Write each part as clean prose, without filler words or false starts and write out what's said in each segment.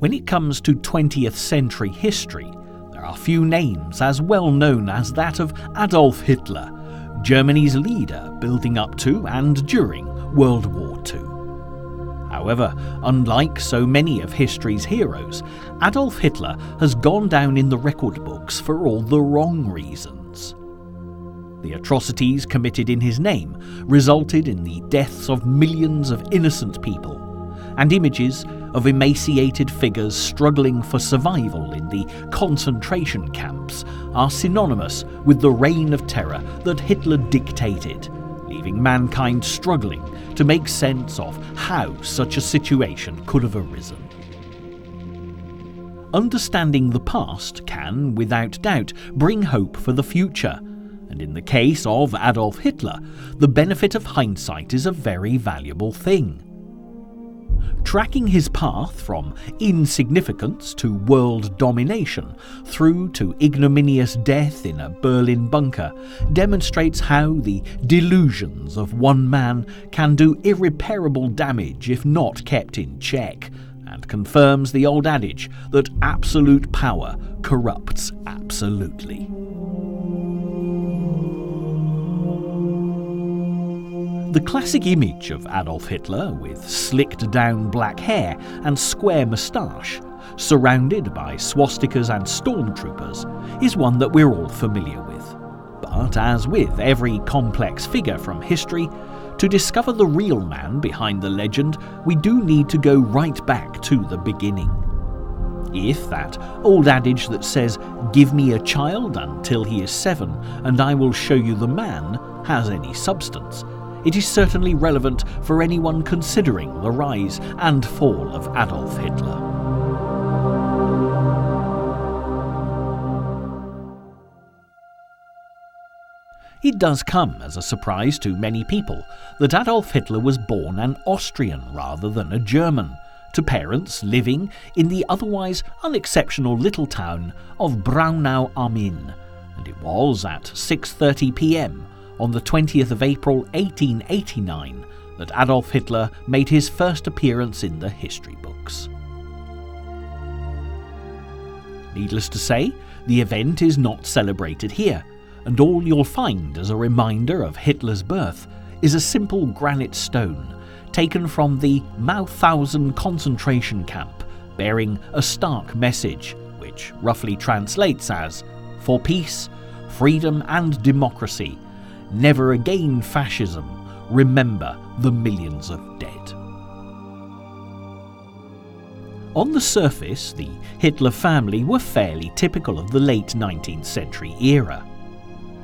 When it comes to 20th century history, there are few names as well known as that of Adolf Hitler, Germany's leader building up to and during World War II. However, unlike so many of history's heroes, Adolf Hitler has gone down in the record books for all the wrong reasons. The atrocities committed in his name resulted in the deaths of millions of innocent people, and images of emaciated figures struggling for survival in the concentration camps are synonymous with the reign of terror that Hitler dictated, leaving mankind struggling to make sense of how such a situation could have arisen. Understanding the past can, without doubt, bring hope for the future, and in the case of Adolf Hitler, the benefit of hindsight is a very valuable thing. Tracking his path from insignificance to world domination through to ignominious death in a Berlin bunker demonstrates how the delusions of one man can do irreparable damage if not kept in check, and confirms the old adage that absolute power corrupts absolutely. The classic image of Adolf Hitler, with slicked down black hair and square moustache, surrounded by swastikas and stormtroopers, is one that we're all familiar with. But as with every complex figure from history, to discover the real man behind the legend, we do need to go right back to the beginning. If that old adage that says, "Give me a child until he is 7 and I will show you the man," has any substance, it is certainly relevant for anyone considering the rise and fall of Adolf Hitler. It does come as a surprise to many people that Adolf Hitler was born an Austrian rather than a German, to parents living in the otherwise unexceptional little town of Braunau am Inn, and it was at 6:30 p.m. on the 20th of April 1889 that Adolf Hitler made his first appearance in the history books. Needless to say, the event is not celebrated here, and all you'll find as a reminder of Hitler's birth is a simple granite stone taken from the Mauthausen concentration camp, bearing a stark message, which roughly translates as, "For peace, freedom and democracy, never again fascism, remember the millions of dead." On the surface, the Hitler family were fairly typical of the late 19th century era.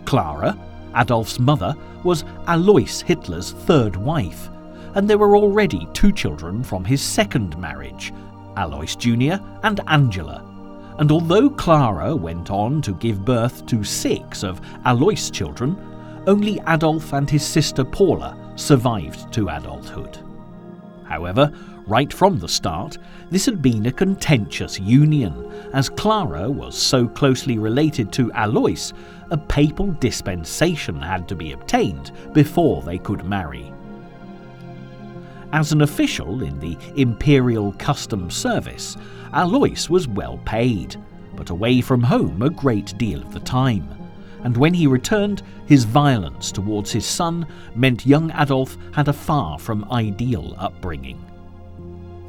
Clara, Adolf's mother, was Alois Hitler's third wife, and there were already 2 children from his second marriage, Alois Jr. and Angela. And although Clara went on to give birth to 6 of Alois' children, only Adolf and his sister Paula survived to adulthood. However, right from the start, this had been a contentious union, as Clara was so closely related to Alois, a papal dispensation had to be obtained before they could marry. As an official in the Imperial Customs Service, Alois was well paid, but away from home a great deal of the time. And when he returned, his violence towards his son meant young Adolf had a far from ideal upbringing.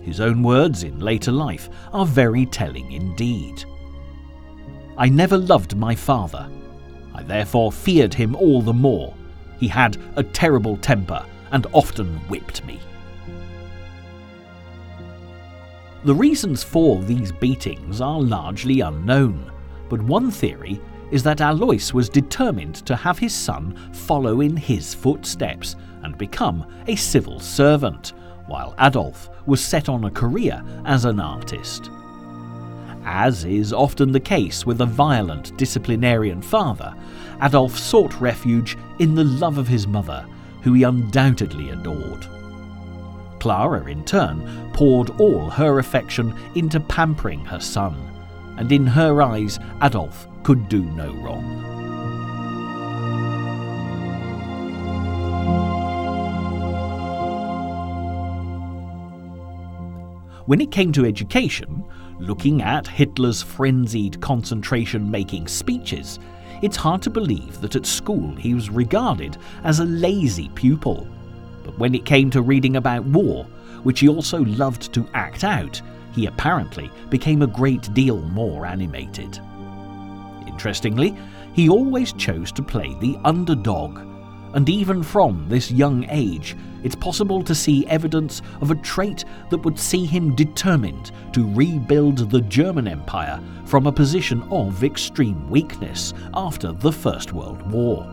His own words in later life are very telling indeed. "I never loved my father. I therefore feared him all the more. He had a terrible temper and often whipped me." The reasons for these beatings are largely unknown, but one theory is that Alois was determined to have his son follow in his footsteps and become a civil servant, while Adolf was set on a career as an artist. As is often the case with a violent disciplinarian father, Adolf sought refuge in the love of his mother, who he undoubtedly adored. Clara, in turn, poured all her affection into pampering her son, and in her eyes Adolf could do no wrong. When it came to education, looking at Hitler's frenzied concentration-making speeches, it's hard to believe that at school he was regarded as a lazy pupil. But when it came to reading about war, which he also loved to act out, he apparently became a great deal more animated. Interestingly, he always chose to play the underdog, and even from this young age, it's possible to see evidence of a trait that would see him determined to rebuild the German Empire from a position of extreme weakness after the First World War.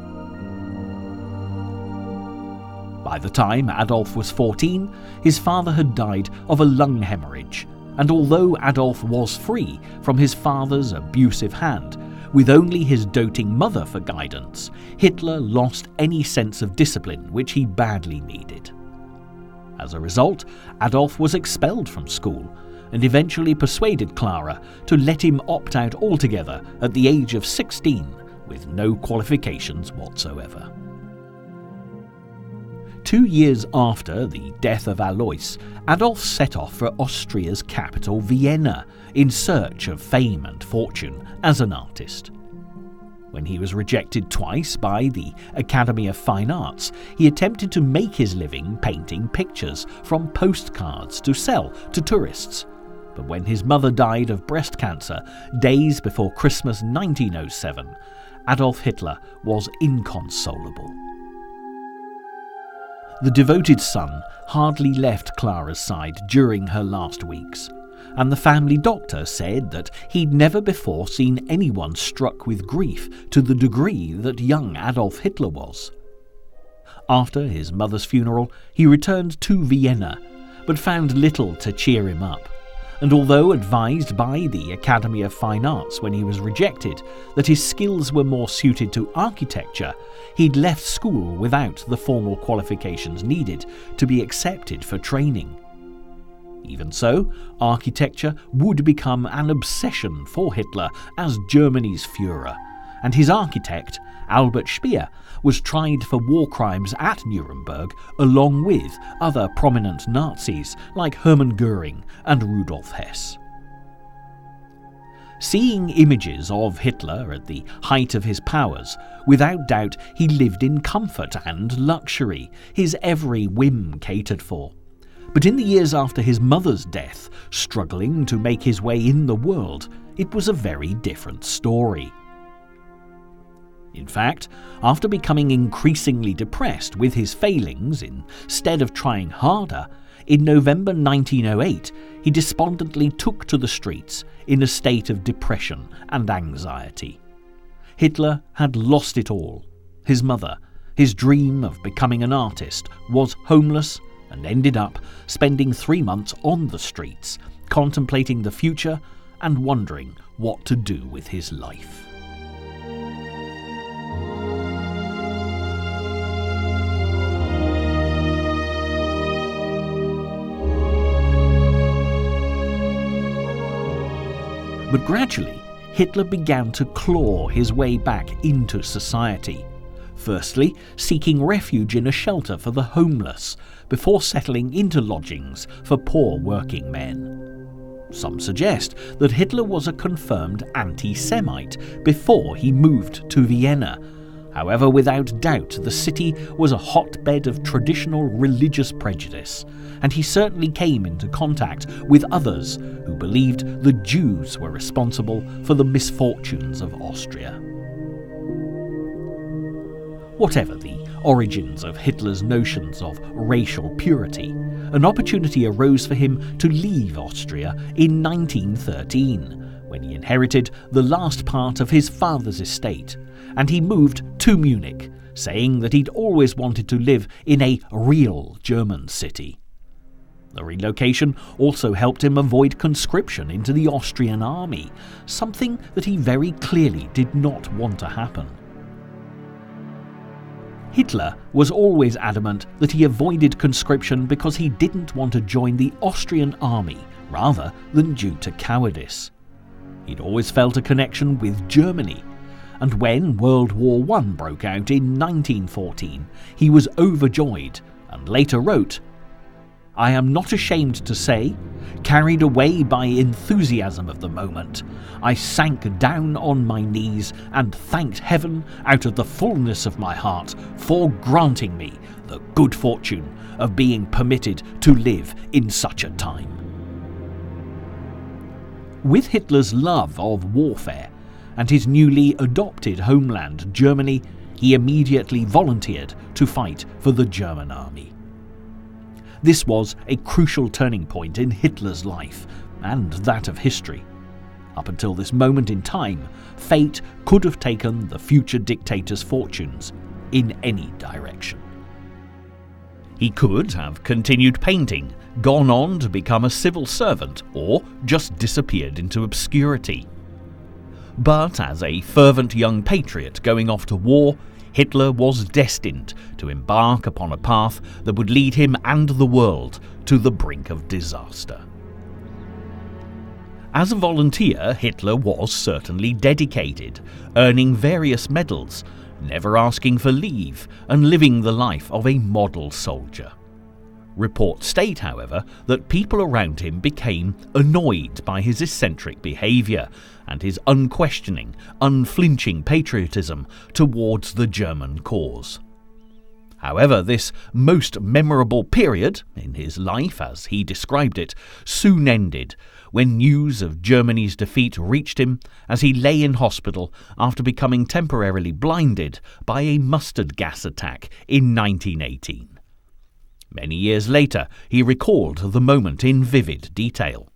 By the time Adolf was 14, his father had died of a lung hemorrhage, and although Adolf was free from his father's abusive hand, with only his doting mother for guidance, Hitler lost any sense of discipline which he badly needed. As a result, Adolf was expelled from school and eventually persuaded Clara to let him opt out altogether at the age of 16 with no qualifications whatsoever. 2 years after the death of Alois, Adolf set off for Austria's capital Vienna in search of fame and fortune as an artist. When he was rejected twice by the Academy of Fine Arts, he attempted to make his living painting pictures from postcards to sell to tourists. But when his mother died of breast cancer days before Christmas 1907, Adolf Hitler was inconsolable. The devoted son hardly left Clara's side during her last weeks, and the family doctor said that he'd never before seen anyone struck with grief to the degree that young Adolf Hitler was. After his mother's funeral, he returned to Vienna, but found little to cheer him up. And although advised by the Academy of Fine Arts when he was rejected that his skills were more suited to architecture, he'd left school without the formal qualifications needed to be accepted for training. Even so, architecture would become an obsession for Hitler as Germany's Führer, and his architect, Albert Speer, was tried for war crimes at Nuremberg along with other prominent Nazis like Hermann Göring and Rudolf Hess. Seeing images of Hitler at the height of his powers, without doubt he lived in comfort and luxury, his every whim catered for. But in the years after his mother's death, struggling to make his way in the world, it was a very different story. In fact, after becoming increasingly depressed with his failings instead of trying harder, in November 1908 he despondently took to the streets in a state of depression and anxiety. Hitler had lost it all. His mother, his dream of becoming an artist, was homeless and ended up spending 3 months on the streets, contemplating the future and wondering what to do with his life. But gradually, Hitler began to claw his way back into society, firstly seeking refuge in a shelter for the homeless, before settling into lodgings for poor working men. Some suggest that Hitler was a confirmed anti-Semite before he moved to Vienna. However, without doubt, the city was a hotbed of traditional religious prejudice, and he certainly came into contact with others who believed the Jews were responsible for the misfortunes of Austria. Whatever the origins of Hitler's notions of racial purity, an opportunity arose for him to leave Austria in 1913, when he inherited the last part of his father's estate, and he moved to Munich, saying that he'd always wanted to live in a real German city. The relocation also helped him avoid conscription into the Austrian army, something that he very clearly did not want to happen. Hitler was always adamant that he avoided conscription because he didn't want to join the Austrian army rather than due to cowardice. He'd always felt a connection with Germany, and when World War I broke out in 1914, he was overjoyed and later wrote, I am not ashamed to say, carried away by enthusiasm of the moment, I sank down on my knees and thanked heaven out of the fullness of my heart for granting me the good fortune of being permitted to live in such a time. With Hitler's love of warfare and his newly adopted homeland, Germany, he immediately volunteered to fight for the German army. This was a crucial turning point in Hitler's life and that of history. Up until this moment in time, fate could have taken the future dictator's fortunes in any direction. He could have continued painting, gone on to become a civil servant, or just disappeared into obscurity. But as a fervent young patriot going off to war, Hitler was destined to embark upon a path that would lead him and the world to the brink of disaster. As a volunteer, Hitler was certainly dedicated, earning various medals, never asking for leave, and living the life of a model soldier. Reports state, however, that people around him became annoyed by his eccentric behaviour and his unquestioning, unflinching patriotism towards the German cause. However, this most memorable period in his life, as he described it, soon ended when news of Germany's defeat reached him as he lay in hospital after becoming temporarily blinded by a mustard gas attack in 1918. Many years later, he recalled the moment in vivid detail.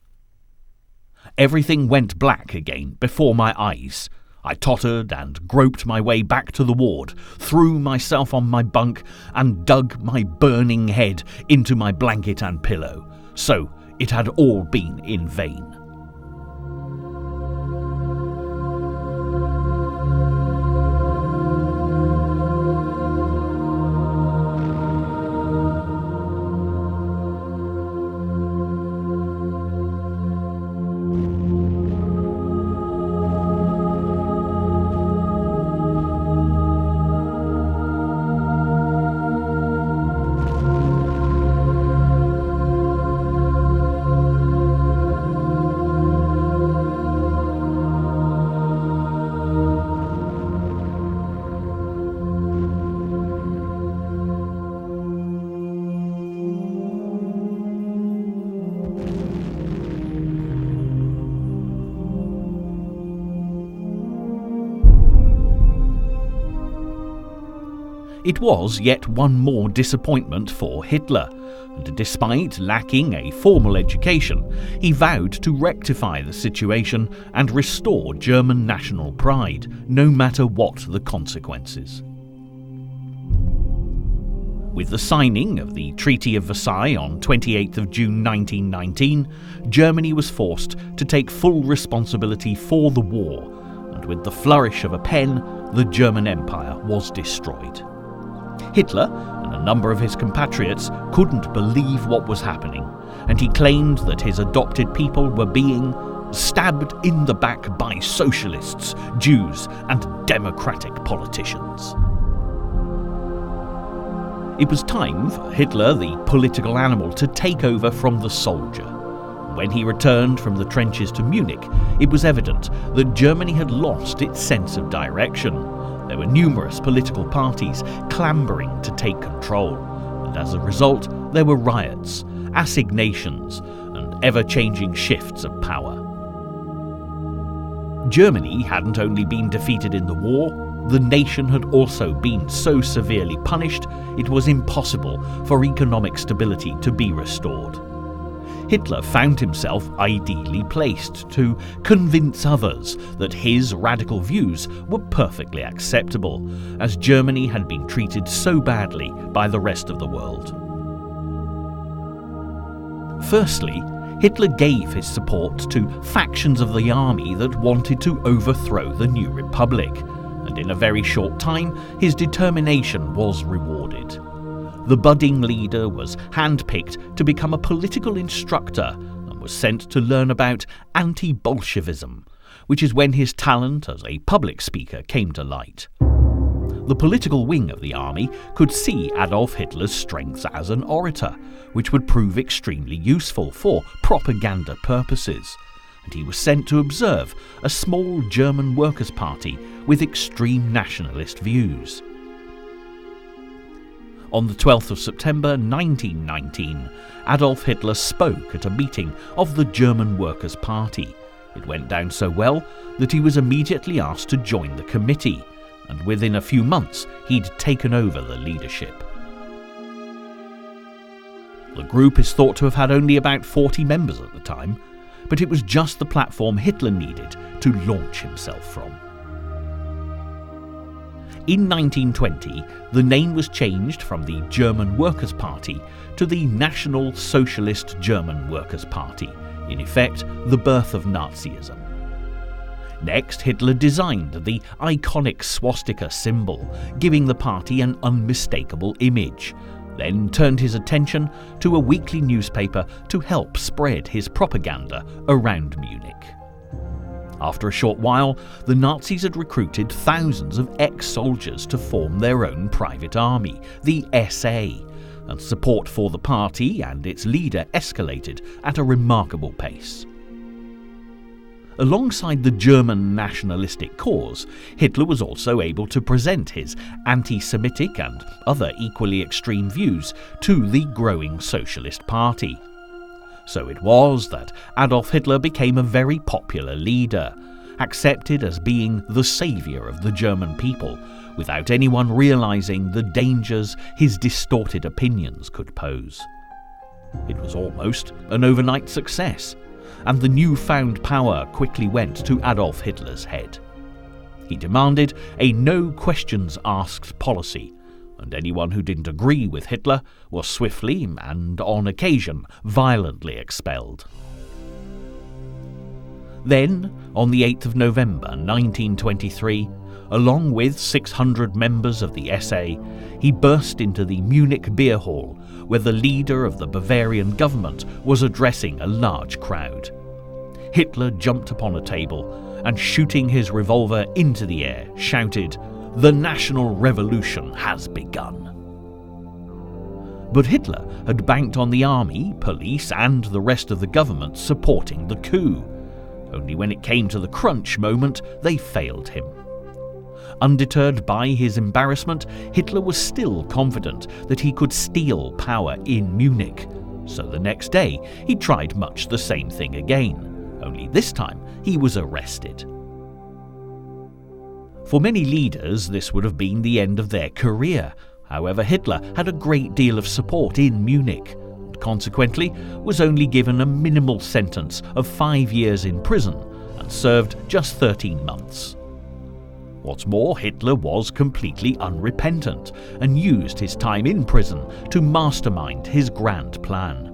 Everything went black again before my eyes. I tottered and groped my way back to the ward, threw myself on my bunk and dug my burning head into my blanket and pillow. So it had all been in vain. It was yet one more disappointment for Hitler, and despite lacking a formal education, he vowed to rectify the situation and restore German national pride, no matter what the consequences. With the signing of the Treaty of Versailles on 28th of June 1919, Germany was forced to take full responsibility for the war, and with the flourish of a pen, the German Empire was destroyed. Hitler and a number of his compatriots couldn't believe what was happening, and he claimed that his adopted people were being stabbed in the back by socialists, Jews, and democratic politicians. It was time for Hitler, the political animal, to take over from the soldier. When he returned from the trenches to Munich, it was evident that Germany had lost its sense of direction. There were numerous political parties clambering to take control, and as a result, there were riots, assignations, and ever-changing shifts of power. Germany hadn't only been defeated in the war, the nation had also been so severely punished it was impossible for economic stability to be restored. Hitler found himself ideally placed to convince others that his radical views were perfectly acceptable, as Germany had been treated so badly by the rest of the world. Firstly, Hitler gave his support to factions of the army that wanted to overthrow the new republic, and in a very short time his determination was rewarded. The budding leader was handpicked to become a political instructor and was sent to learn about anti-Bolshevism, which is when his talent as a public speaker came to light. The political wing of the army could see Adolf Hitler's strengths as an orator, which would prove extremely useful for propaganda purposes, and he was sent to observe a small German workers' party with extreme nationalist views. On the 12th of September 1919, Adolf Hitler spoke at a meeting of the German Workers' Party. It went down so well that he was immediately asked to join the committee, and within a few months he'd taken over the leadership. The group is thought to have had only about 40 members at the time, but it was just the platform Hitler needed to launch himself from. In 1920, the name was changed from the German Workers' Party to the National Socialist German Workers' Party, in effect the birth of Nazism. Next, Hitler designed the iconic swastika symbol, giving the party an unmistakable image, then turned his attention to a weekly newspaper to help spread his propaganda around Munich. After a short while, the Nazis had recruited thousands of ex-soldiers to form their own private army, the SA, and support for the party and its leader escalated at a remarkable pace. Alongside the German nationalistic cause, Hitler was also able to present his anti-Semitic and other equally extreme views to the growing Socialist Party. So it was that Adolf Hitler became a very popular leader, accepted as being the saviour of the German people, without anyone realising the dangers his distorted opinions could pose. It was almost an overnight success, and the newfound power quickly went to Adolf Hitler's head. He demanded a no-questions-asked policy, and anyone who didn't agree with Hitler was swiftly and, on occasion, violently expelled. Then, on the 8th of November 1923, along with 600 members of the SA, he burst into the Munich beer hall, where the leader of the Bavarian government was addressing a large crowd. Hitler jumped upon a table and, shooting his revolver into the air, shouted, "The National Revolution has begun." But Hitler had banked on the army, police and the rest of the government supporting the coup. Only when it came to the crunch moment, they failed him. Undeterred by his embarrassment, Hitler was still confident that he could steal power in Munich. So the next day, he tried much the same thing again, only this time he was arrested. For many leaders, this would have been the end of their career. However, Hitler had a great deal of support in Munich, and consequently was only given a minimal sentence of 5 years in prison and served just 13 months. What's more, Hitler was completely unrepentant and used his time in prison to mastermind his grand plan.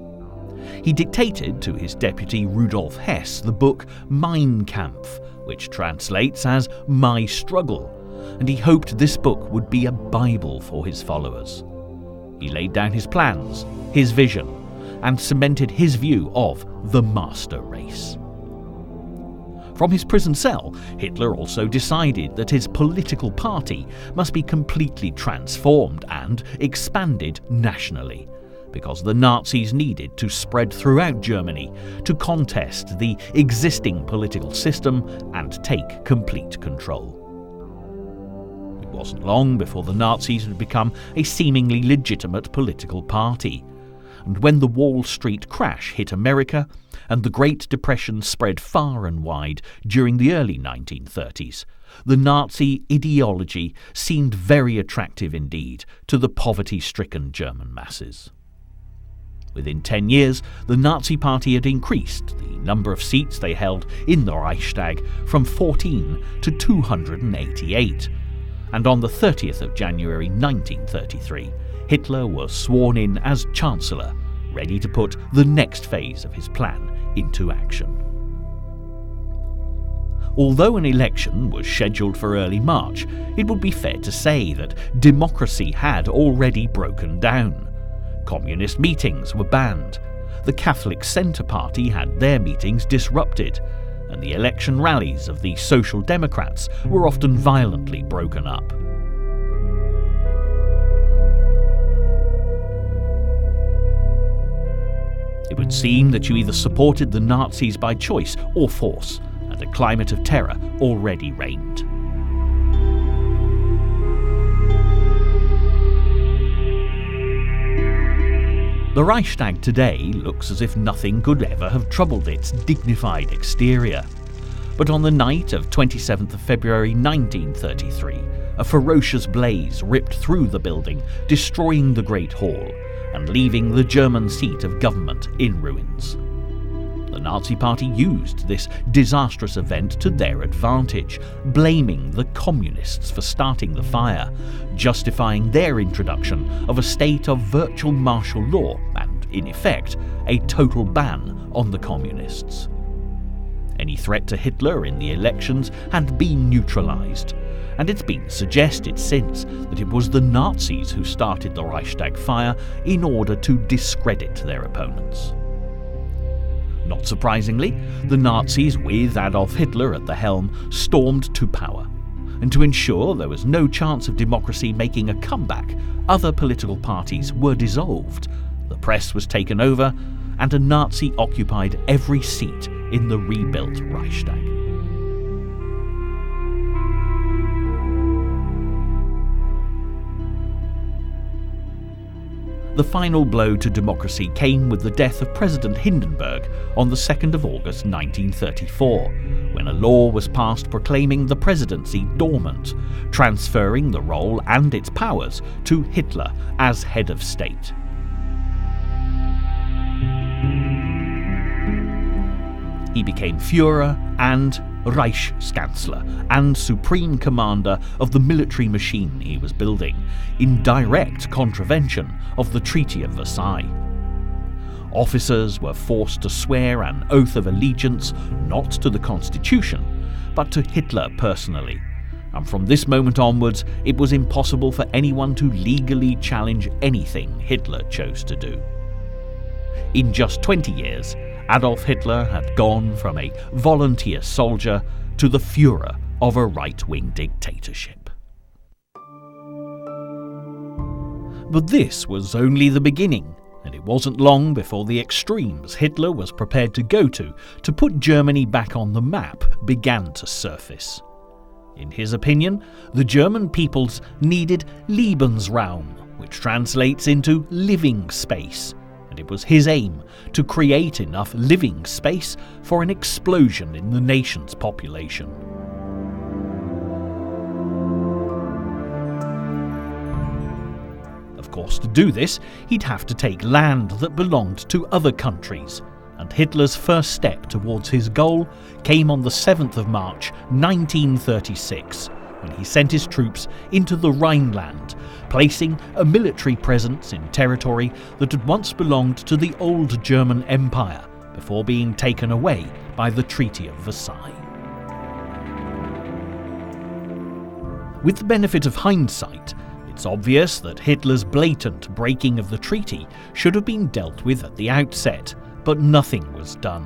He dictated to his deputy Rudolf Hess the book Mein Kampf, which translates as My Struggle, and he hoped this book would be a Bible for his followers. He laid down his plans, his vision, and cemented his view of the master race. From his prison cell, Hitler also decided that his political party must be completely transformed and expanded nationally, because the Nazis needed to spread throughout Germany to contest the existing political system and take complete control. It wasn't long before the Nazis had become a seemingly legitimate political party, and when the Wall Street crash hit America and the Great Depression spread far and wide during the early 1930s, the Nazi ideology seemed very attractive indeed to the poverty-stricken German masses. Within 10 years, the Nazi Party had increased the number of seats they held in the Reichstag from 14 to 288, and on the 30th of January 1933, Hitler was sworn in as Chancellor, ready to put the next phase of his plan into action. Although an election was scheduled for early March, it would be fair to say that democracy had already broken down. Communist meetings were banned, the Catholic Centre Party had their meetings disrupted, and the election rallies of the Social Democrats were often violently broken up. seemed that you either supported the Nazis by choice or force, and a climate of terror already reigned. The Reichstag today looks as if nothing could ever have troubled its dignified exterior. But on the night of 27th of February 1933, a ferocious blaze ripped through the building, destroying the Great Hall and leaving the German seat of government in ruins. The Nazi Party used this disastrous event to their advantage, blaming the communists for starting the fire, justifying their introduction of a state of virtual martial law and, in effect, a total ban on the communists. Any threat to Hitler in the elections had been neutralised, and it's been suggested since that it was the Nazis who started the Reichstag fire in order to discredit their opponents. Not surprisingly, the Nazis, with Adolf Hitler at the helm, stormed to power. And to ensure there was no chance of democracy making a comeback, other political parties were dissolved, the press was taken over, and a Nazi occupied every seat in the rebuilt Reichstag. The final blow to democracy came with the death of President Hindenburg on the 2nd of August 1934, when a law was passed proclaiming the presidency dormant, transferring the role and its powers to Hitler as head of state. He became Führer and Reichskanzler and supreme commander of the military machine he was building, in direct contravention of the Treaty of Versailles. Officers were forced to swear an oath of allegiance not to the Constitution, but to Hitler personally, and from this moment onwards it was impossible for anyone to legally challenge anything Hitler chose to do. In just 20 years, Adolf Hitler had gone from a volunteer soldier to the Führer of a right-wing dictatorship. But this was only the beginning, and it wasn't long before the extremes Hitler was prepared to go to put Germany back on the map began to surface. In his opinion, the German peoples needed Lebensraum, which translates into living space, and it was his aim to create enough living space for an explosion in the nation's population. Of course, to do this, he'd have to take land that belonged to other countries, and Hitler's first step towards his goal came on the 7th of March 1936, when he sent his troops into the Rhineland, placing a military presence in territory that had once belonged to the old German Empire before being taken away by the Treaty of Versailles. With the benefit of hindsight, it's obvious that Hitler's blatant breaking of the treaty should have been dealt with at the outset, but nothing was done.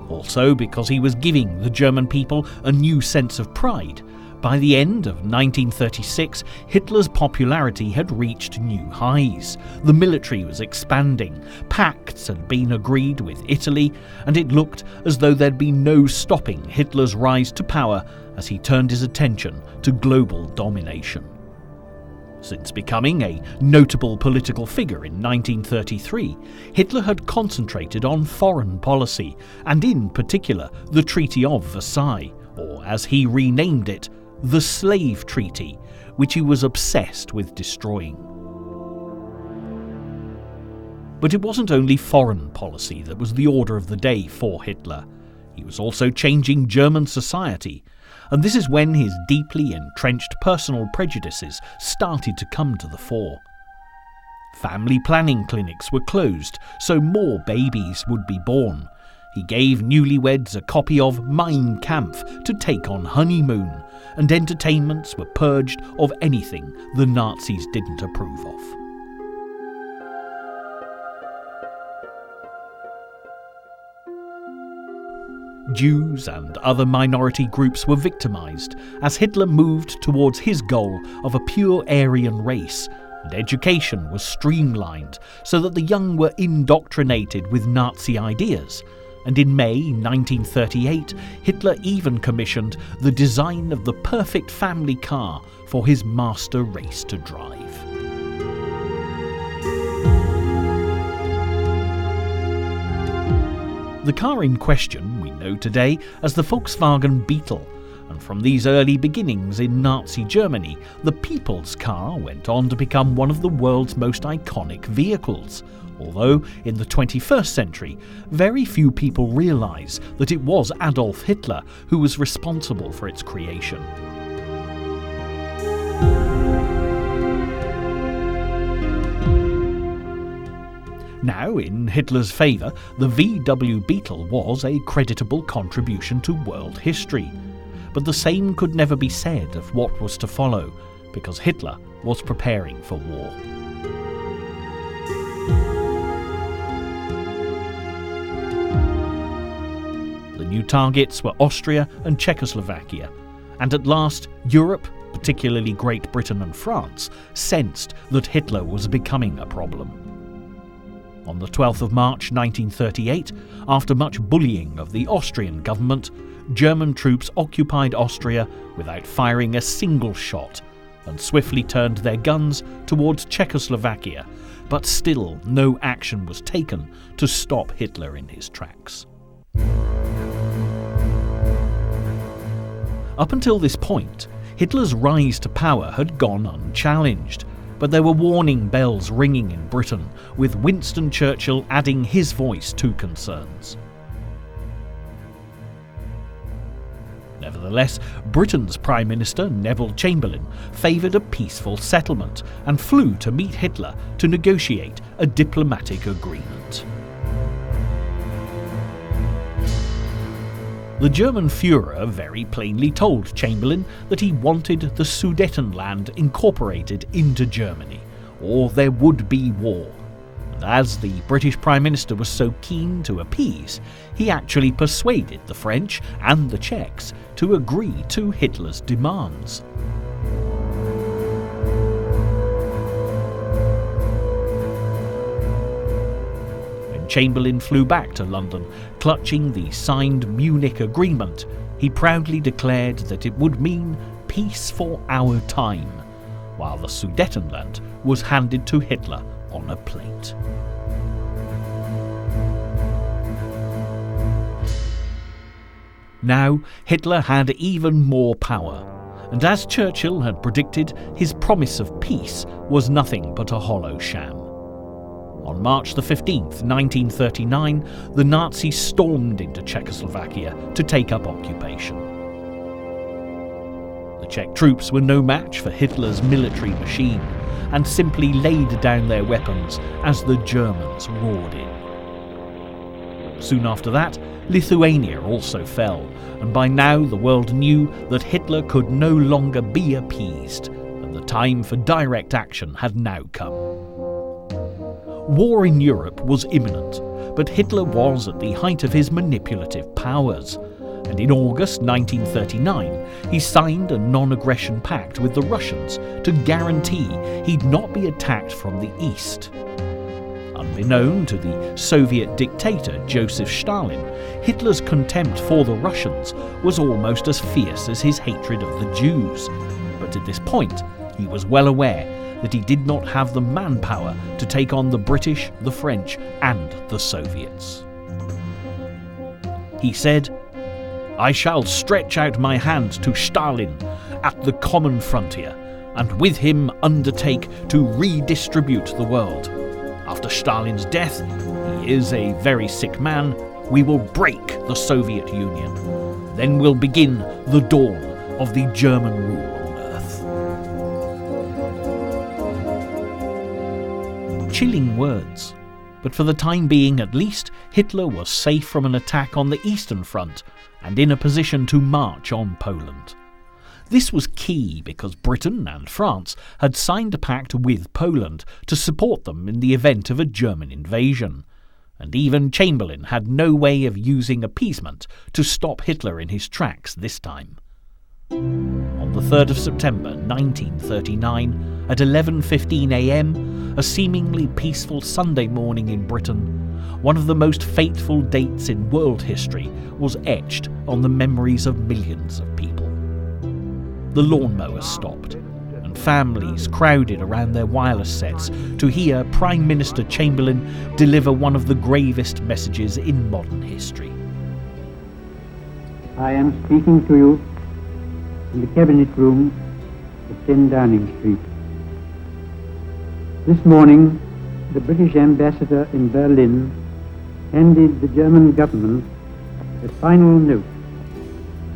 Also, because he was giving the German people a new sense of pride, by the end of 1936, Hitler's popularity had reached new highs. The military was expanding, pacts had been agreed with Italy, and it looked as though there'd be no stopping Hitler's rise to power as he turned his attention to global domination. Since becoming a notable political figure in 1933, Hitler had concentrated on foreign policy, and in particular the Treaty of Versailles, or as he renamed it, the Slave Treaty, which he was obsessed with destroying. But it wasn't only foreign policy that was the order of the day for Hitler. He was also changing German society, and this is when his deeply entrenched personal prejudices started to come to the fore. Family planning clinics were closed, so more babies would be born. He gave newlyweds a copy of Mein Kampf to take on honeymoon, and entertainments were purged of anything the Nazis didn't approve of. Jews and other minority groups were victimised as Hitler moved towards his goal of a pure Aryan race, and education was streamlined so that the young were indoctrinated with Nazi ideas. And in May 1938, Hitler even commissioned the design of the perfect family car for his master race to drive. The car in question we know today as the Volkswagen Beetle, and from these early beginnings in Nazi Germany, the people's car went on to become one of the world's most iconic vehicles. Although, in the 21st century, very few people realise that it was Adolf Hitler who was responsible for its creation. Now, in Hitler's favour, the VW Beetle was a creditable contribution to world history. But the same could never be said of what was to follow, because Hitler was preparing for war. The new targets were Austria and Czechoslovakia, and at last Europe, particularly Great Britain and France, sensed that Hitler was becoming a problem. On the 12th of March 1938, after much bullying of the Austrian government, German troops occupied Austria without firing a single shot and swiftly turned their guns towards Czechoslovakia, but still no action was taken to stop Hitler in his tracks. Up until this point, Hitler's rise to power had gone unchallenged, but there were warning bells ringing in Britain, with Winston Churchill adding his voice to concerns. Nevertheless, Britain's Prime Minister Neville Chamberlain favoured a peaceful settlement and flew to meet Hitler to negotiate a diplomatic agreement. The German Führer very plainly told Chamberlain that he wanted the Sudetenland incorporated into Germany, or there would be war. And as the British Prime Minister was so keen to appease, he actually persuaded the French and the Czechs to agree to Hitler's demands. Chamberlain flew back to London, clutching the signed Munich Agreement. He proudly declared that it would mean peace for our time, while the Sudetenland was handed to Hitler on a plate. Now, Hitler had even more power, and as Churchill had predicted, his promise of peace was nothing but a hollow sham. On March the 15th, 1939, the Nazis stormed into Czechoslovakia to take up occupation. The Czech troops were no match for Hitler's military machine and simply laid down their weapons as the Germans roared in. Soon after that, Lithuania also fell, and by now the world knew that Hitler could no longer be appeased, and the time for direct action had now come. War in Europe was imminent, but Hitler was at the height of his manipulative powers, and in August 1939 he signed a non-aggression pact with the Russians to guarantee he'd not be attacked from the east. Unbeknown to the Soviet dictator Joseph Stalin, Hitler's contempt for the Russians was almost as fierce as his hatred of the Jews, but at this point he was well aware that he did not have the manpower to take on the British, the French, and the Soviets. He said, "I shall stretch out my hand to Stalin at the common frontier, and with him undertake to redistribute the world. After Stalin's death, he is a very sick man, we will break the Soviet Union. Then will begin the dawn of the German rule on earth." Chilling words, but for the time being at least, Hitler was safe from an attack on the Eastern Front and in a position to march on Poland. This was key because Britain and France had signed a pact with Poland to support them in the event of a German invasion, and even Chamberlain had no way of using appeasement to stop Hitler in his tracks this time. On the 3rd of September 1939, at 11:15 a.m, a seemingly peaceful Sunday morning in Britain, one of the most fateful dates in world history was etched on the memories of millions of people. The lawnmowers stopped, and families crowded around their wireless sets to hear Prime Minister Chamberlain deliver one of the gravest messages in modern history. I am speaking to you in the Cabinet Room at 10 Downing Street. This morning, the British ambassador in Berlin handed the German government a final note,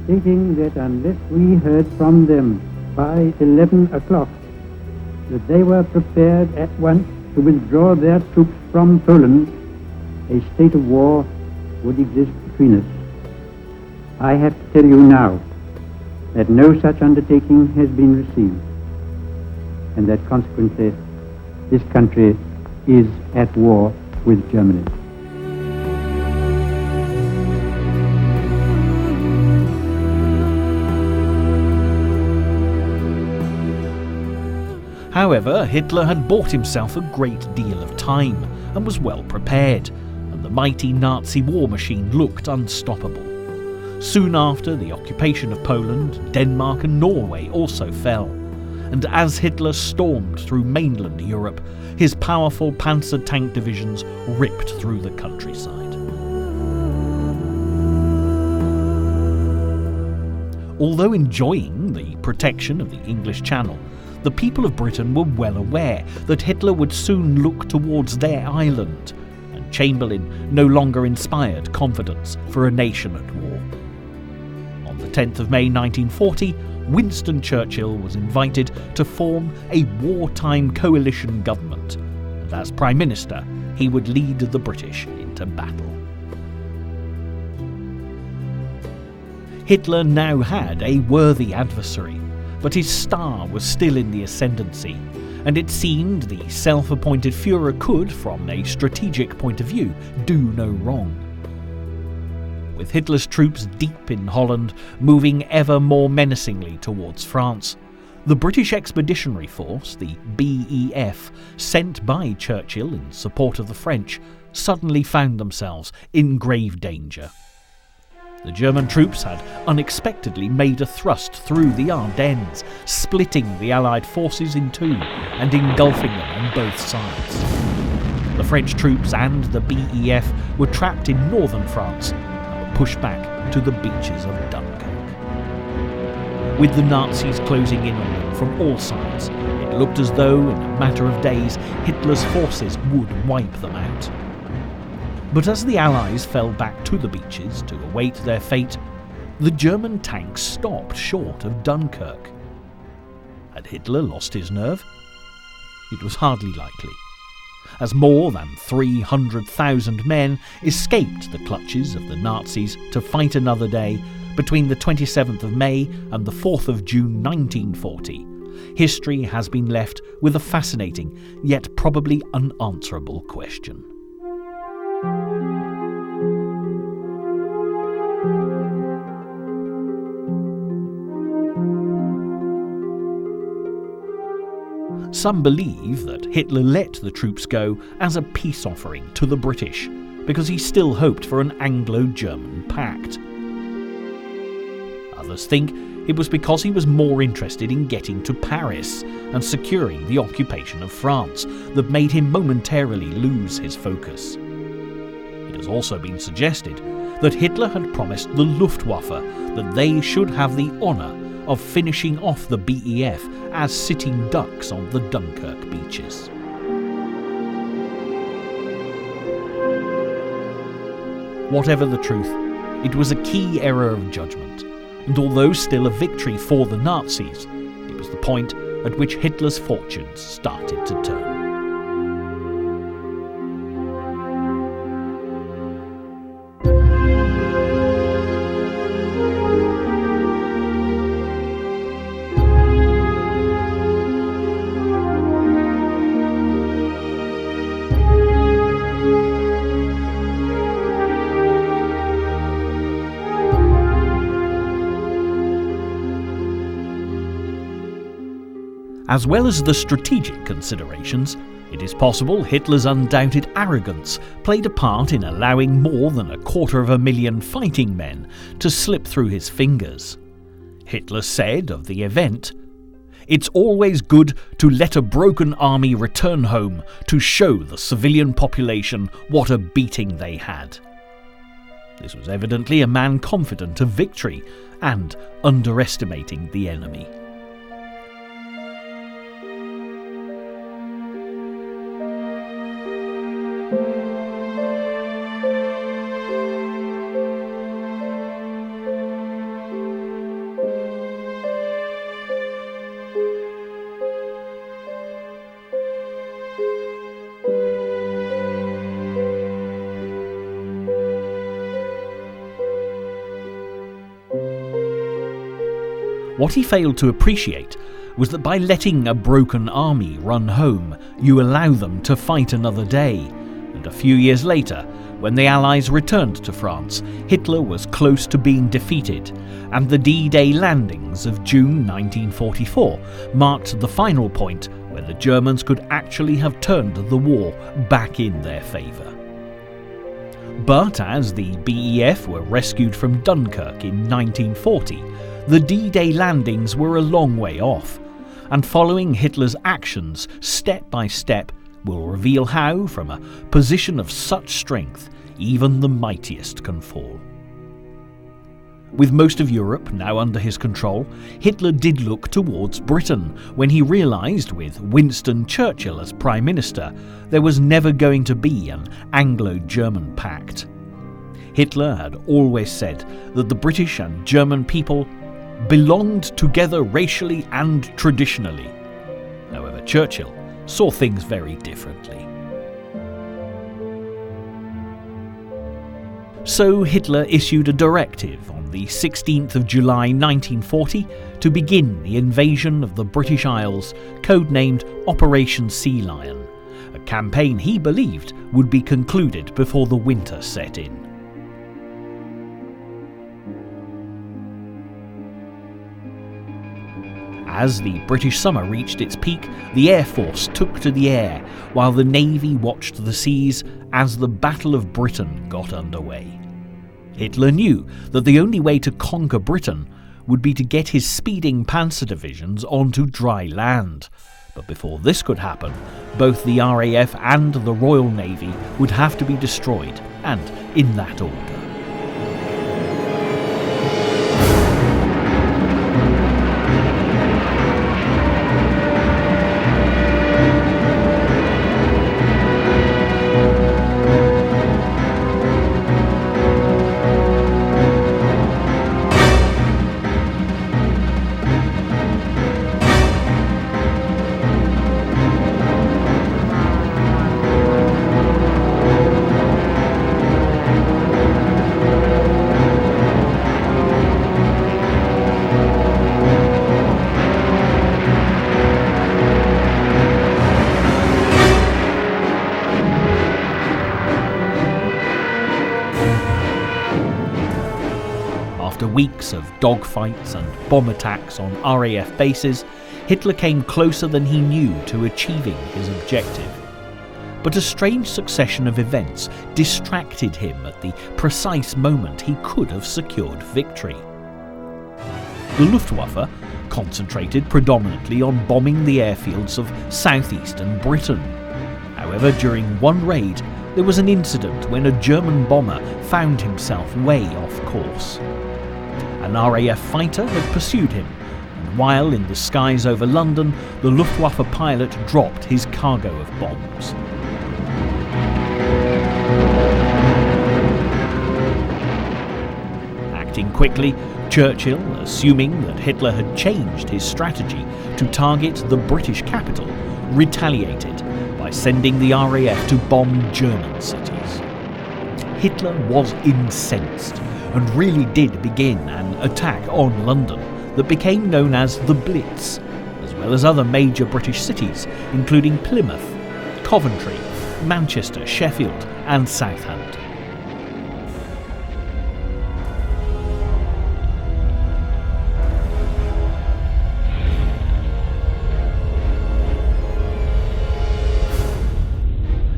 stating that unless we heard from them by 11 o'clock, that they were prepared at once to withdraw their troops from Poland, a state of war would exist between us. I have to tell you now that no such undertaking has been received, and that consequently this country is at war with Germany. However, Hitler had bought himself a great deal of time and was well prepared, and the mighty Nazi war machine looked unstoppable. Soon after the occupation of Poland, Denmark and Norway also fell, and as Hitler stormed through mainland Europe, his powerful panzer tank divisions ripped through the countryside. Although enjoying the protection of the English Channel, the people of Britain were well aware that Hitler would soon look towards their island, and Chamberlain no longer inspired confidence for a nation at war. On the 10th of May 1940, Winston Churchill was invited to form a wartime coalition government, and as Prime Minister, he would lead the British into battle. Hitler now had a worthy adversary, but his star was still in the ascendancy, and it seemed the self-appointed Führer could, from a strategic point of view, do no wrong. With Hitler's troops deep in Holland, moving ever more menacingly towards France, the British Expeditionary Force, the BEF, sent by Churchill in support of the French, suddenly found themselves in grave danger. The German troops had unexpectedly made a thrust through the Ardennes, splitting the Allied forces in two and engulfing them on both sides. The French troops and the BEF were trapped in northern France and were pushed back to the beaches of Dunkirk. With the Nazis closing in on them from all sides, it looked as though, in a matter of days, Hitler's forces would wipe them out. But as the Allies fell back to the beaches to await their fate, the German tanks stopped short of Dunkirk. Had Hitler lost his nerve? It was hardly likely, as more than 300,000 men escaped the clutches of the Nazis to fight another day between the 27th of May and the 4th of June 1940. History has been left with a fascinating yet probably unanswerable question. Some believe that Hitler let the troops go as a peace offering to the British, because he still hoped for an Anglo-German pact. Others think it was because he was more interested in getting to Paris and securing the occupation of France that made him momentarily lose his focus. It has also been suggested that Hitler had promised the Luftwaffe that they should have the honour of finishing off the BEF as sitting ducks on the Dunkirk beaches. Whatever the truth, it was a key error of judgment, and although still a victory for the Nazis, it was the point at which Hitler's fortunes started to turn. As well as the strategic considerations, it is possible Hitler's undoubted arrogance played a part in allowing more than 250,000 fighting men to slip through his fingers. Hitler said of the event, "It's always good to let a broken army return home to show the civilian population what a beating they had." This was evidently a man confident of victory and underestimating the enemy. What he failed to appreciate was that by letting a broken army run home, you allow them to fight another day, and a few years later, when the Allies returned to France, Hitler was close to being defeated, and the D-Day landings of June 1944 marked the final point where the Germans could actually have turned the war back in their favour. But as the BEF were rescued from Dunkirk in 1940, the D-Day landings were a long way off, and following Hitler's actions step by step will reveal how, from a position of such strength, even the mightiest can fall. With most of Europe now under his control, Hitler did look towards Britain when he realised, with Winston Churchill as Prime Minister, there was never going to be an Anglo-German pact. Hitler had always said that the British and German people belonged together racially and traditionally. However, Churchill saw things very differently. So Hitler issued a directive on the 16th of July 1940 to begin the invasion of the British Isles, codenamed Operation Sea Lion, a campaign he believed would be concluded before the winter set in. As the British summer reached its peak, the Air Force took to the air, while the Navy watched the seas as the Battle of Britain got underway. Hitler knew that the only way to conquer Britain would be to get his speeding panzer divisions onto dry land. But before this could happen, both the RAF and the Royal Navy would have to be destroyed, and in that order. After weeks of dogfights and bomb attacks on RAF bases, Hitler came closer than he knew to achieving his objective. But a strange succession of events distracted him at the precise moment he could have secured victory. The Luftwaffe concentrated predominantly on bombing the airfields of southeastern Britain. However, during one raid, there was an incident when a German bomber found himself way off course. An RAF fighter had pursued him, and while in the skies over London, the Luftwaffe pilot dropped his cargo of bombs. Acting quickly, Churchill, assuming that Hitler had changed his strategy to target the British capital, retaliated by sending the RAF to bomb German cities. Hitler was incensed and really did begin an attack on London that became known as the Blitz, as well as other major British cities, including Plymouth, Coventry, Manchester, Sheffield and Southampton.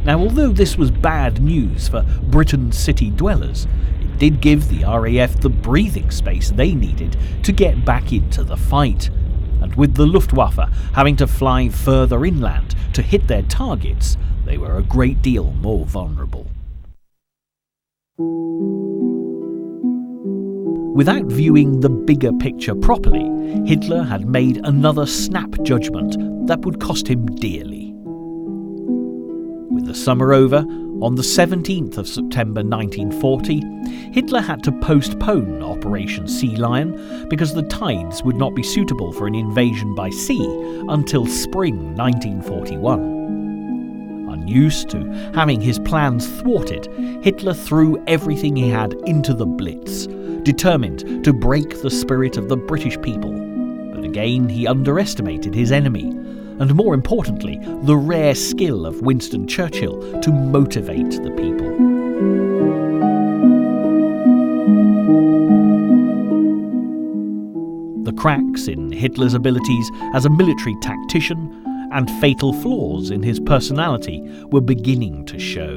Now, although this was bad news for Britain's city dwellers, it did give the RAF the breathing space they needed to get back into the fight. And with the Luftwaffe having to fly further inland to hit their targets, they were a great deal more vulnerable. Without viewing the bigger picture properly, Hitler had made another snap judgment that would cost him dearly. With the summer over, on the 17th of September 1940, Hitler had to postpone Operation Sea Lion because the tides would not be suitable for an invasion by sea until spring 1941. Unused to having his plans thwarted, Hitler threw everything he had into the Blitz, determined to break the spirit of the British people. But again, he underestimated his enemy, and more importantly, the rare skill of Winston Churchill to motivate the people. The cracks in Hitler's abilities as a military tactician and fatal flaws in his personality were beginning to show.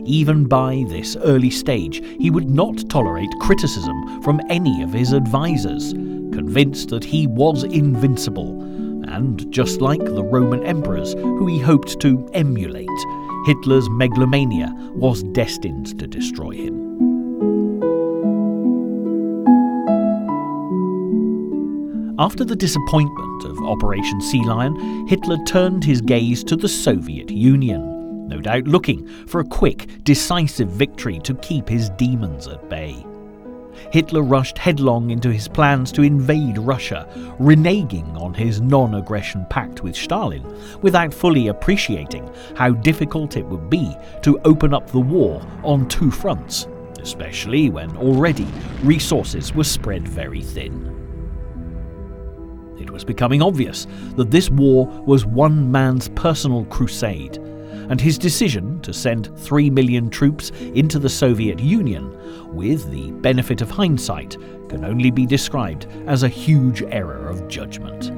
Even by this early stage, he would not tolerate criticism from any of his advisors, convinced that he was invincible, and just like the Roman emperors who he hoped to emulate, Hitler's megalomania was destined to destroy him. After the disappointment of Operation Sea Lion, Hitler turned his gaze to the Soviet Union, no doubt looking for a quick, decisive victory to keep his demons at bay. Hitler rushed headlong into his plans to invade Russia, reneging on his non-aggression pact with Stalin, without fully appreciating how difficult it would be to open up the war on two fronts, especially when already resources were spread very thin. It was becoming obvious that this war was one man's personal crusade, and his decision to send 3 million troops into the Soviet Union, with the benefit of hindsight, can only be described as a huge error of judgment.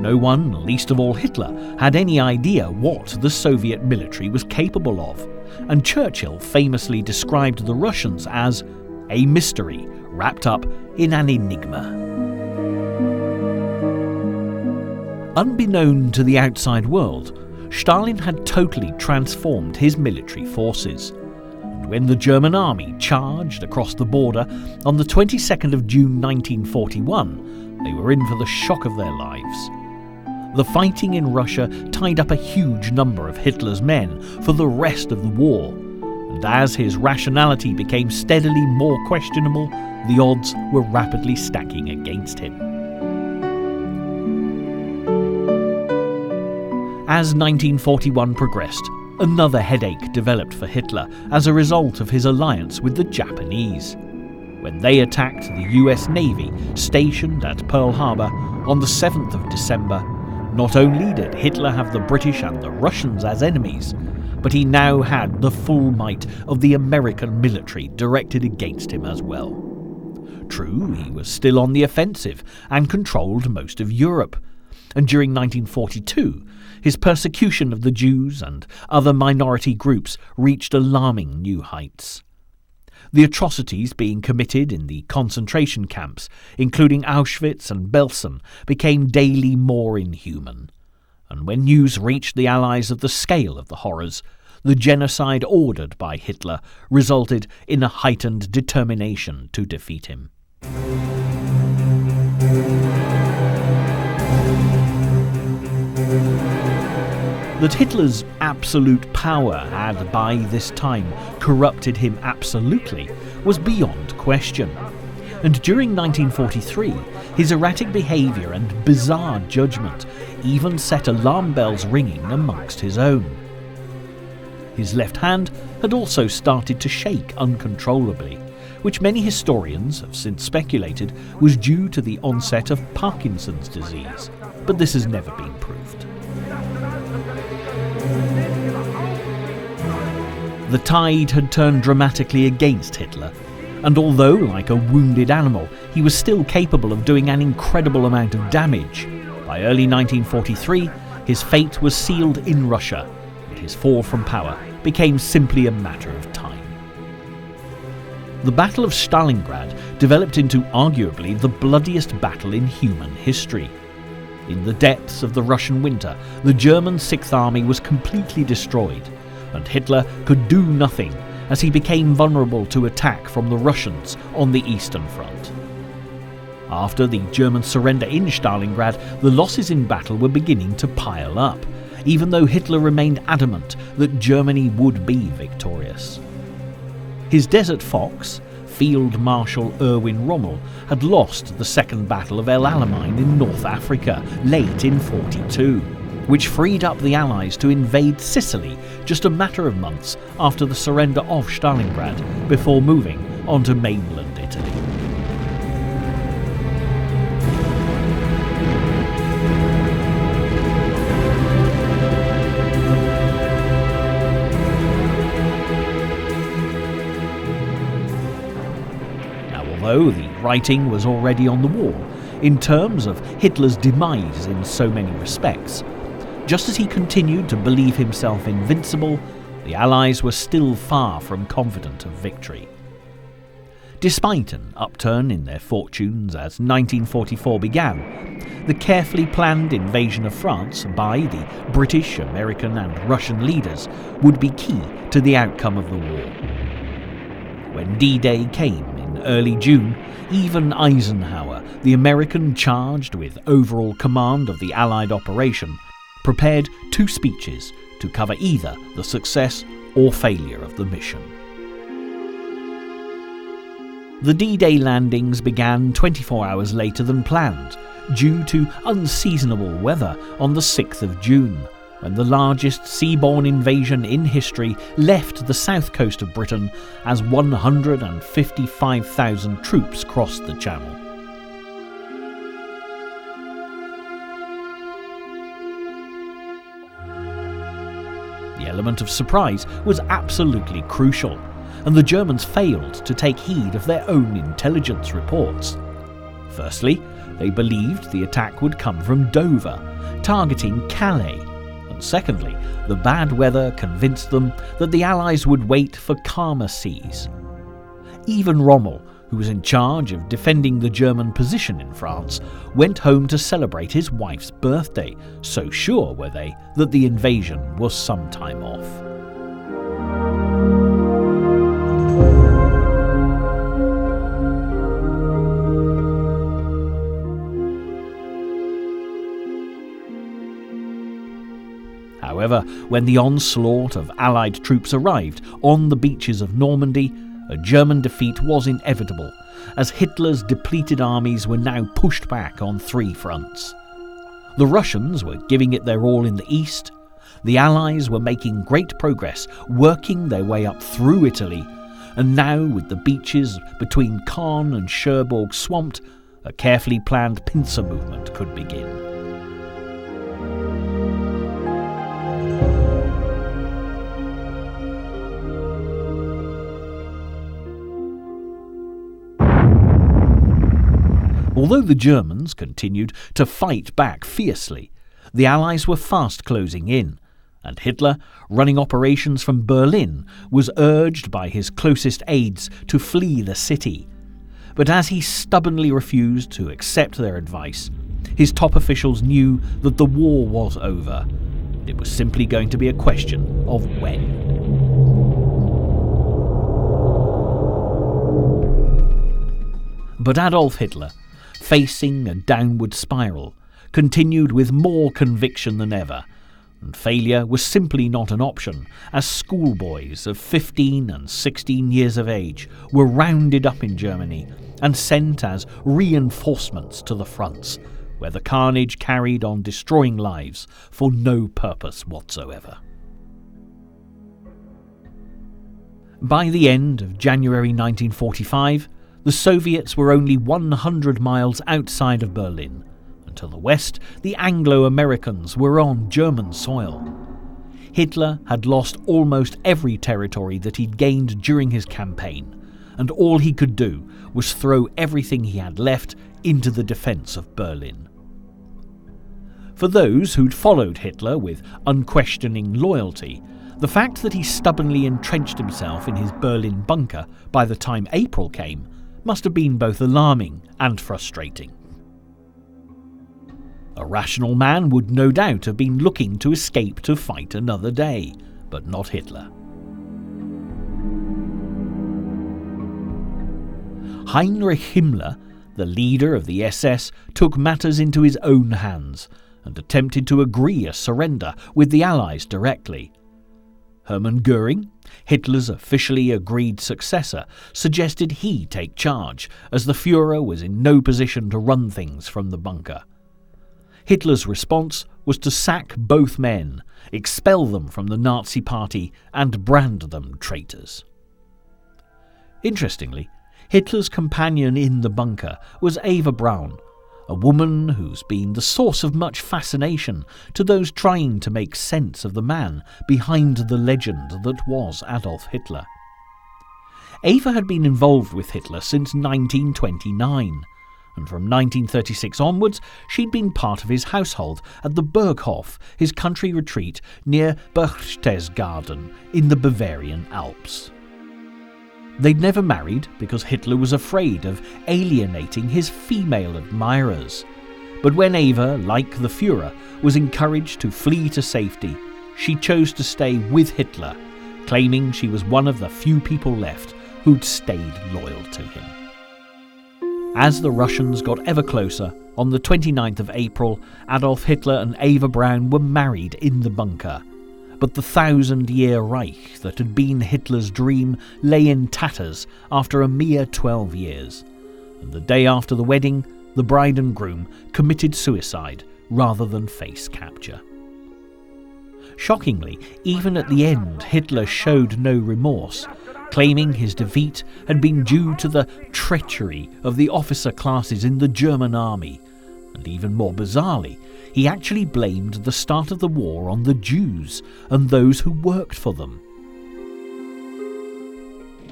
No one, least of all Hitler, had any idea what the Soviet military was capable of, and Churchill famously described the Russians as a mystery wrapped up in an enigma. Unbeknown to the outside world, Stalin had totally transformed his military forces. And when the German army charged across the border on the 22nd of June 1941, they were in for the shock of their lives. The fighting in Russia tied up a huge number of Hitler's men for the rest of the war, and as his rationality became steadily more questionable, the odds were rapidly stacking against him. As 1941 progressed, another headache developed for Hitler as a result of his alliance with the Japanese. When they attacked the US Navy stationed at Pearl Harbor on the 7th of December, not only did Hitler have the British and the Russians as enemies, but he now had the full might of the American military directed against him as well. True, he was still on the offensive and controlled most of Europe, and during 1942, his persecution of the Jews and other minority groups reached alarming new heights. The atrocities being committed in the concentration camps, including Auschwitz and Belsen, became daily more inhuman. And when news reached the Allies of the scale of the horrors, the genocide ordered by Hitler resulted in a heightened determination to defeat him. That Hitler's absolute power had by this time corrupted him absolutely was beyond question. And during 1943, his erratic behaviour and bizarre judgment even set alarm bells ringing amongst his own. His left hand had also started to shake uncontrollably, which many historians have since speculated was due to the onset of Parkinson's disease, but this has never been proved. The tide had turned dramatically against Hitler, and although, like a wounded animal, he was still capable of doing an incredible amount of damage, By early 1943, his fate was sealed in Russia, and his fall from power became simply a matter of time. The Battle of Stalingrad developed into arguably the bloodiest battle in human history. In the depths of the Russian winter, the German Sixth Army was completely destroyed, and Hitler could do nothing as he became vulnerable to attack from the Russians on the Eastern Front. After the German surrender in Stalingrad, the losses in battle were beginning to pile up, even though Hitler remained adamant that Germany would be victorious. His Desert Fox, Field Marshal Erwin Rommel, had lost the Second Battle of El Alamein in North Africa late in 1942, which freed up the Allies to invade Sicily just a matter of months after the surrender of Stalingrad, before moving on to mainland Italy. Although the writing was already on the wall, in terms of Hitler's demise in so many respects, just as he continued to believe himself invincible, the Allies were still far from confident of victory. Despite an upturn in their fortunes as 1944 began, the carefully planned invasion of France by the British, American and Russian leaders would be key to the outcome of the war. When D-Day came in early June, even Eisenhower, the American charged with overall command of the Allied operation, prepared 2 speeches to cover either the success or failure of the mission. The D-Day landings began 24 hours later than planned, due to unseasonable weather on the 6th of June, when the largest seaborne invasion in history left the south coast of Britain as 155,000 troops crossed the Channel. The element of surprise was absolutely crucial, and the Germans failed to take heed of their own intelligence reports. Firstly, they believed the attack would come from Dover, targeting Calais. Secondly, the bad weather convinced them that the Allies would wait for calmer seas. Even Rommel, who was in charge of defending the German position in France, went home to celebrate his wife's birthday, so sure were they that the invasion was some time off. However, when the onslaught of Allied troops arrived on the beaches of Normandy, a German defeat was inevitable, as Hitler's depleted armies were now pushed back on 3 fronts. The Russians were giving it their all in the east, the Allies were making great progress, working their way up through Italy, and now, with the beaches between Caen and Cherbourg swamped, a carefully planned pincer movement could begin. Although the Germans continued to fight back fiercely, the Allies were fast closing in, and Hitler, running operations from Berlin, was urged by his closest aides to flee the city. But as he stubbornly refused to accept their advice, his top officials knew that the war was over. It was simply going to be a question of when. But Adolf Hitler, facing a downward spiral, continued with more conviction than ever, and failure was simply not an option, as schoolboys of 15 and 16 years of age were rounded up in Germany and sent as reinforcements to the fronts, where the carnage carried on destroying lives for no purpose whatsoever. By the end of January 1945, the Soviets were only 100 miles outside of Berlin, and to the west, the Anglo-Americans were on German soil. Hitler had lost almost every territory that he'd gained during his campaign, and all he could do was throw everything he had left into the defence of Berlin. For those who'd followed Hitler with unquestioning loyalty, the fact that he stubbornly entrenched himself in his Berlin bunker by the time April came must have been both alarming and frustrating. A rational man would no doubt have been looking to escape to fight another day, but not Hitler. Heinrich Himmler, the leader of the SS, took matters into his own hands and attempted to agree a surrender with the Allies directly. Hermann Göring, Hitler's officially agreed successor, suggested he take charge, as the Führer was in no position to run things from the bunker. Hitler's response was to sack both men, expel them from the Nazi Party, and brand them traitors. Interestingly, Hitler's companion in the bunker was Eva Braun, a woman who's been the source of much fascination to those trying to make sense of the man behind the legend that was Adolf Hitler. Eva had been involved with Hitler since 1929, and from 1936 onwards she'd been part of his household at the Berghof, his country retreat near Berchtesgaden in the Bavarian Alps. They'd never married because Hitler was afraid of alienating his female admirers. But when Eva, like the Führer, was encouraged to flee to safety, she chose to stay with Hitler, claiming she was one of the few people left who'd stayed loyal to him. As the Russians got ever closer, on the 29th of April, Adolf Hitler and Eva Braun were married in the bunker. But the 1,000-year Reich that had been Hitler's dream lay in tatters after a mere 12 years. And the day after the wedding, the bride and groom committed suicide rather than face capture. Shockingly, even at the end, Hitler showed no remorse, claiming his defeat had been due to the treachery of the officer classes in the German army. And even more bizarrely, he actually blamed the start of the war on the Jews and those who worked for them.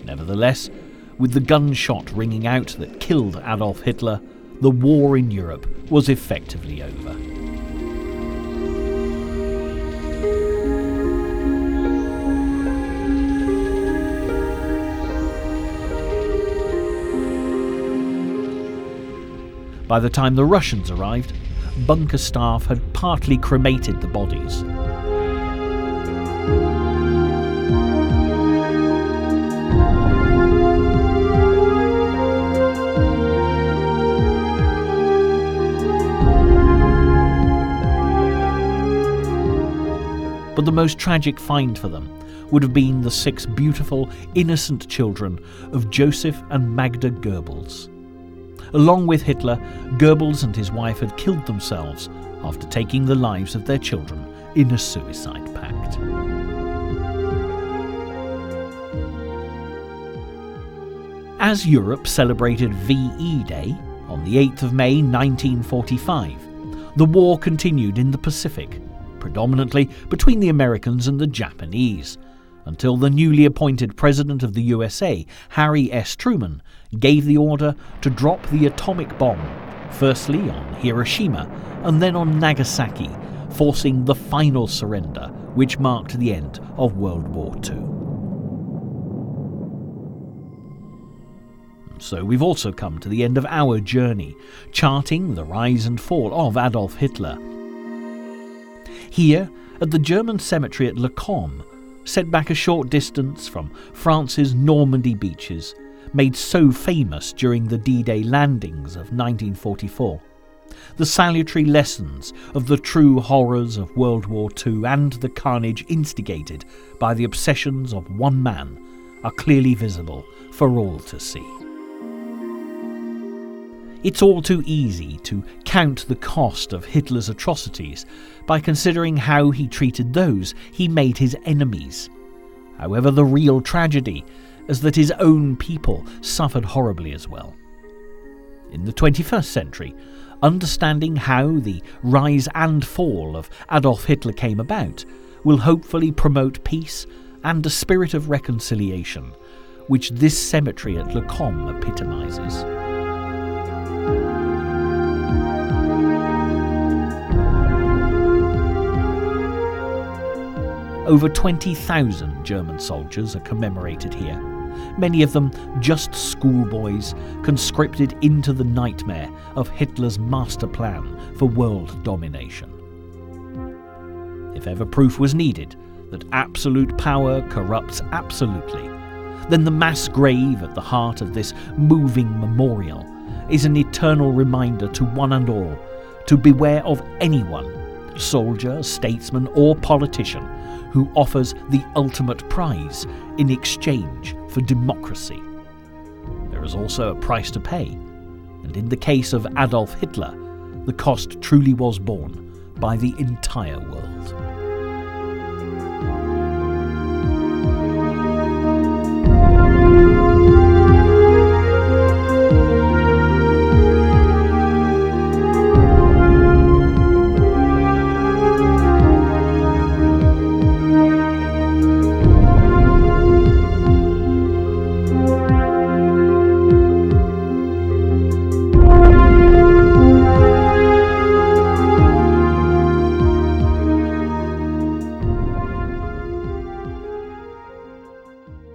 Nevertheless, with the gunshot ringing out that killed Adolf Hitler, the war in Europe was effectively over. By the time the Russians arrived, bunker staff had partly cremated the bodies. But the most tragic find for them would have been the 6 beautiful, innocent children of Joseph and Magda Goebbels. Along with Hitler, Goebbels and his wife had killed themselves after taking the lives of their children in a suicide pact. As Europe celebrated VE Day on the 8th of May 1945, the war continued in the Pacific, predominantly between the Americans and the Japanese, until the newly appointed President of the USA, Harry S. Truman, gave the order to drop the atomic bomb, firstly on Hiroshima and then on Nagasaki, forcing the final surrender, which marked the end of World War II. So we've also come to the end of our journey, charting the rise and fall of Adolf Hitler. Here, at the German cemetery at Le Combe, set back a short distance from France's Normandy beaches, made so famous during the D-Day landings of 1944. The salutary lessons of the true horrors of World War II and the carnage instigated by the obsessions of one man are clearly visible for all to see. It's all too easy to count the cost of Hitler's atrocities by considering how he treated those he made his enemies. However, the real tragedy is that his own people suffered horribly as well. In the 21st century, understanding how the rise and fall of Adolf Hitler came about will hopefully promote peace and a spirit of reconciliation, which this cemetery at Le Combe epitomizes. Over 20,000 German soldiers are commemorated here, many of them just schoolboys conscripted into the nightmare of Hitler's master plan for world domination. If ever proof was needed that absolute power corrupts absolutely, then the mass grave at the heart of this moving memorial is an eternal reminder to one and all to beware of anyone, soldier, statesman or politician, who offers the ultimate prize in exchange for democracy. There is also a price to pay, and in the case of Adolf Hitler, the cost truly was borne by the entire world.